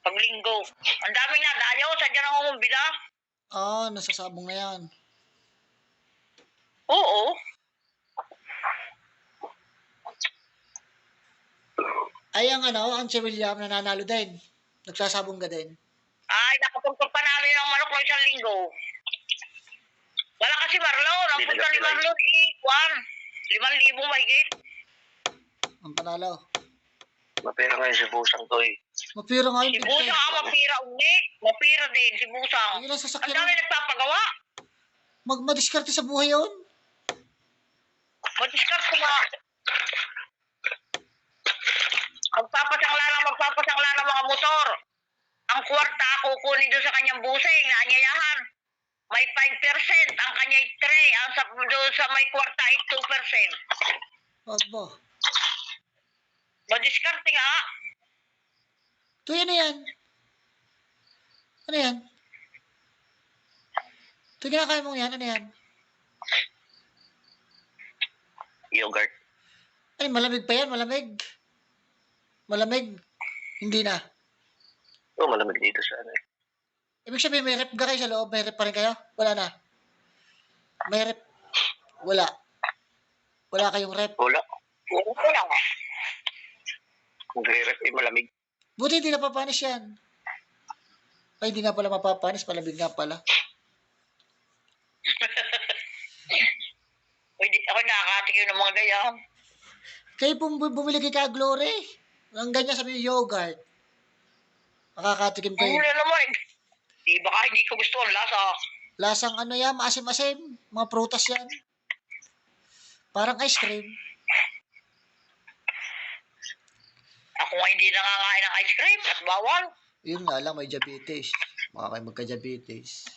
Pag linggo. Ang daming nadayo, sadya nang umumbida. Nasasabong na yan. Oo. Ay, ang si William nananalo din. Nagsasabong ka din. Ay, nakapagpag pa namin ng manok ng isang linggo. Wala kasi Marlon. Ang punta ni Marlon, 5,000 mahigit. Ang panalo. Mapira ngayon si Busang to eh. Mapira nga yun. Si Busang mapira uli. Mapira din si Busang. Ang ilang sasakyan. Ang dami nagpapagawa. Madiskarte sa buhay yun. Madiskarte nga. Magpapasangla ng mga motor. Ang kwarta kukunin doon sa kanyang busing na anyayahan. May 5%, ang kanya'y 3%, ang doon sa may kwarta ay 2%. Aba. Madiskarte nga. Ito yan. Ano yan? Ito kinakain mong yan. Ano yan? Yogurt. Ay, malamig pa yan. Malamig. Hindi na. Oo, malamig dito sa ano eh. Ibig sabihin, may rep ka kayo sa loob? May rep pa rin kayo? Wala na? May rep? Wala. Wala kayong rep? Wala. Wala nga. Magre-rep eh, malamig. Buti hindi napapanis yan. Ay, hindi nga pala mapapanis. Malamig nga pala. Pwede ako nakakatikim ng mga gayam. Kayo bumili kay Ka-Glory. Ang ganyan sabi yung yogurt. Makakatikim kayo. Wala naman. Di baka hindi ko gusto ang lasa. Lasang ano yan, maasim-asim. Mga prutas yan. Parang ice cream. Ako nga hindi nangangain ng ice cream at bawal. Yun nga lang, may diabetes. Baka kayo magka-diabetes.